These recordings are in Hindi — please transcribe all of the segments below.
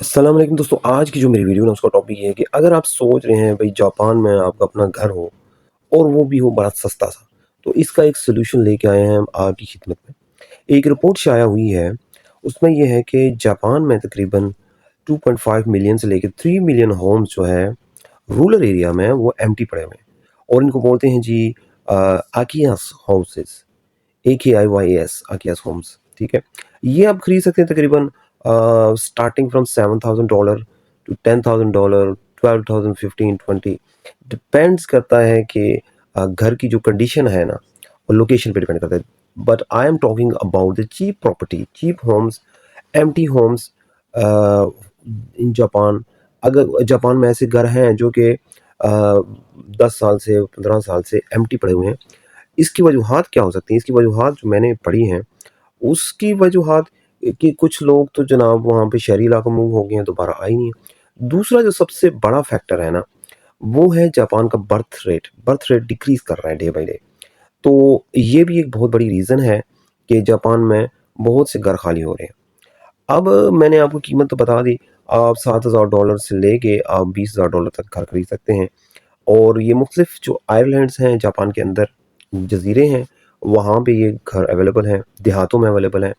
अस्सलाम वालेकुम दोस्तों, आज की जो मेरी वीडियो है ना उसका टॉपिक ये है कि अगर आप सोच रहे हैं भाई जापान में आपका अपना घर हो और वो भी हो बड़ा सस्ता सा, तो इसका एक सॉल्यूशन लेके आए हैं हम आपकी खिदमत में। एक रिपोर्ट शाया हुई है, उसमें ये है कि जापान में तकरीबन 2.5 मिलियन से लेके 3 मिलियन होम्स जो है रूरल एरिया में वो एम्प्टी पड़े हुए हैं और इनको बोलते हैं जी आकियास हाउसेस, AKIYAS आकियास होम्स, ठीक है। ये आप खरीद सकते हैं तकरीबन स्टार्टिंग फ्रॉम $7,000 टू $10,000, 12,000, 15, 20 डिपेंड्स करता है कि घर की जो कंडीशन है ना और लोकेशन पे डिपेंड करता है। But I am talking about the cheap property, cheap homes, empty homes in Japan. अगर जापान में ऐसे घर हैं जो कि 10 साल से 15 साल से एम्प्टी पड़े हुए हैं, इसकी वजूहात क्या हो सकती हैं? इसकी वजूहात जो मैंने पढ़ी हैं, उसकी वजूहात कि कुछ लोग तो जनाब वहाँ पे शहरी इलाका मूव हो गए हैं, दोबारा आए ही नहीं हैं। दूसरा जो सबसे बड़ा फैक्टर है ना, वो है जापान का बर्थ रेट डिक्रीज़ कर रहा है डे बाय डे। तो ये भी एक बहुत बड़ी रीज़न है कि जापान में बहुत से घर खाली हो रहे हैं। अब मैंने आपको कीमत तो बता दी, आप $7,000 से लेके आप $20,000 तक घर खरीद सकते हैं और ये मुख्तलिफ जो आइलैंड्स हैं जापान के अंदर, जज़ीरे हैं, वहाँ पे ये घर अवेलेबल हैं, देहातों में अवेलेबल हैं।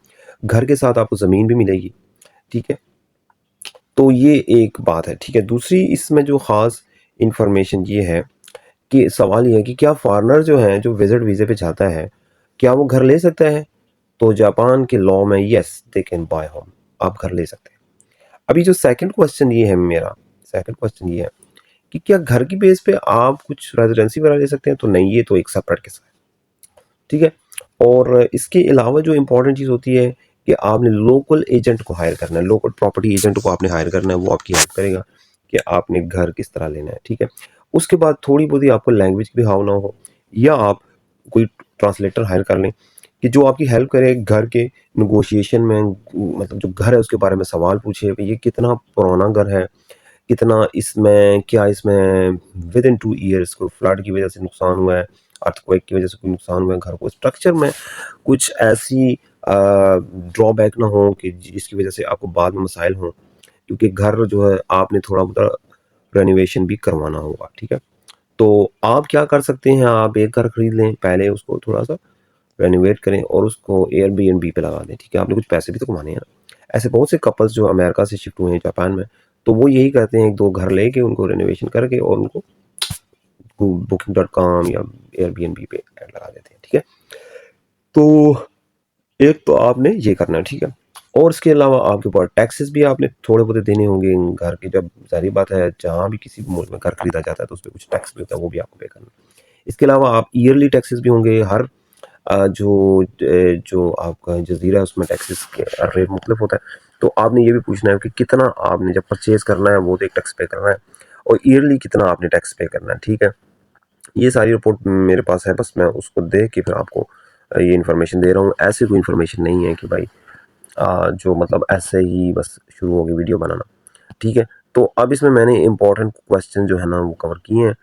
घर के साथ आपको ज़मीन भी मिलेगी, ठीक है? तो ये एक बात है, ठीक है? दूसरी इसमें जो ख़ास इन्फॉर्मेशन ये है कि सवाल ये है कि क्या फ़ॉरेनर जो हैं, जो विज़िट वीज़े पे जाता है, क्या वो घर ले सकता है? तो जापान के लॉ में yes they can buy home, आप घर ले सकते हैं। अभी जो सेकंड क्वेश्चन ये है मेरा, सेकंड क्वेश्चन ये है कि क्या घर की बेस पे आप कुछ रेज़िडेंसी वगैरह ले सकते हैं? तो नहीं, ये तो एक सेपरेट किस्सा है, ठीक है? और इसके अलावा जो इम्पोर्टेंट चीज़ होती है कि आपने लोकल एजेंट को हायर करना है, लोकल प्रॉपर्टी एजेंट को आपने हायर करना है, वो आपकी हेल्प करेगा कि आपने घर किस तरह लेना है, ठीक है? उसके बाद थोड़ी बहुत ही आपको लैंग्वेज की भी हाव ना हो या आप कोई ट्रांसलेटर हायर कर लें कि जो आपकी हेल्प करे घर के नेगोशिएशन में, मतलब जो घर है उसके बारे में सवाल पूछे, ये कितना पुराना घर है, कितना इसमें क्या इसमें विद इन 2 ईयर्स कोई फ्लड की वजह से नुकसान हुआ है, अर्थक्वेक की वजह से कोई नुकसान हुआ है घर को, स्ट्रक्चर में कुछ ऐसी ड्रॉबैक ना हो कि जिसकी वजह से आपको बाद में मसाइल हों, क्योंकि घर जो है आपने थोड़ा बहुत रेनोवेशन भी करवाना होगा, ठीक है? तो आप क्या कर सकते हैं, आप एक घर खरीद लें, पहले उसको थोड़ा-सा रेनोवेट करें और उसको एयरबीएनबी पे लगा दें, ठीक है? आपने कुछ पैसे भी तो कमाने हैं ना। ऐसे बहुत से कपल्स जो अमेरिका से शिफ्ट हुए हैं जापान में, तो वो यही करते हैं, 1-2 घर लेके उनको रेनोवेशन करके और उनको booking.com या एयरबीएनबी पे ऐड लगा देते हैं, ठीक है? तो एक तो आपने ये करना है, ठीक है? और इसके अलावा आपके ऊपर टैक्सेस भी आपने थोड़े बहुत देने होंगे घर के, जब ज़ाहिर बात है जहाँ भी किसी भी मुल्क में घर खरीदा जाता है तो उसपे कुछ टैक्स भी होता है, वो भी आपको पे करना है। इसके अलावा आप ईयरली टैक्सेस भी होंगे, हर जो आपका जज़ीरा है उसमें टैक्सेस के रेट मुख्तलिफ होता है। तो आपने ये भी पूछना है कि कितना आपने जब परचेज़ करना है वो तो एक टैक्स पे करना है और ईयरली कितना आपने टैक्स पे करना है, ठीक है? ये सारी रिपोर्ट मेरे पास है, बस मैं उसको देख के फिर आपको ये इन्फॉर्मेशन दे रहा हूँ। ऐसी कोई इन्फॉर्मेशन नहीं है कि भाई जो मतलब ऐसे ही बस शुरू हो गई वीडियो बनाना, ठीक है? तो अब इसमें मैंने इम्पोर्टेंट क्वेश्चन जो है ना वो कवर किए हैं।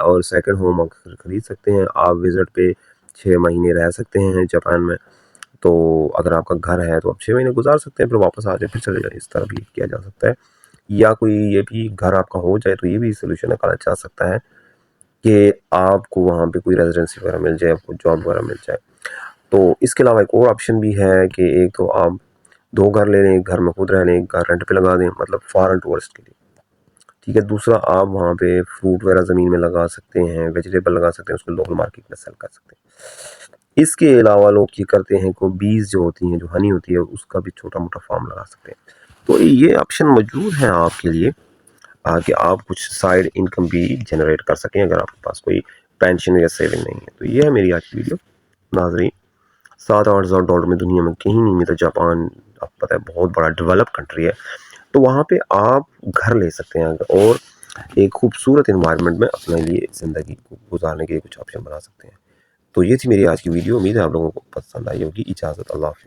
और सेकंड होम आप खरीद सकते हैं, आप विज़िट पे 6 महीने रह सकते हैं जापान में। तो अगर आपका घर है तो आप 6 महीने गुज़ार सकते हैं, फिर वापस आ जाए, फिर चले जाएँ, इस तरह भी किया जा सकता है। या कोई ये भी घर आपका हो जाए तो ये भी सॉल्यूशन निकाला जा सकता है कि आपको वहाँ पे कोई रेज़िडेंसी वगैरह मिल जाए, आपको जॉब वगैरह मिल जाए। तो इसके अलावा एक और ऑप्शन भी है कि एक तो आप 2 घर ले लें, एक घर में खुद रह लें, एक घर रेंट पे लगा दें, मतलब फॉरेन टूरिस्ट के लिए, ठीक है? दूसरा आप वहाँ पे फ्रूट वगैरह ज़मीन में लगा सकते हैं, वेजिटेबल लगा सकते हैं, उसको लोकल मार्केट में सेल कर सकते हैं। इसके अलावा लोग ये करते हैं को बीज़ जो होती हैं, जो हनी होती है, उसका भी छोटा-मोटा फार्म लगा सकते हैं। तो ये ऑप्शन मौजूद है आपके लिए कि आप कुछ साइड इनकम भी जनरेट कर सकें अगर आपके पास कोई पेंशन या सेविंग नहीं है। तो ये है मेरी आज की वीडियो। नाज़रीन, $7,000-8,000 में दुनिया में कहीं नहीं मिलता। जापान आपको पता है बहुत बड़ा डेवलप कंट्री है, तो वहाँ पे आप घर ले सकते हैं और एक खूबसूरत एनवायरनमेंट में अपने लिए ज़िंदगी को गुजारने के लिए कुछ ऑप्शन बना सकते हैं। तो ये थी मेरी आज की वीडियो, उम्मीद है आप लोगों को पसंद आई होगी। इजाज़त, अल्लाह हाफ़िज़।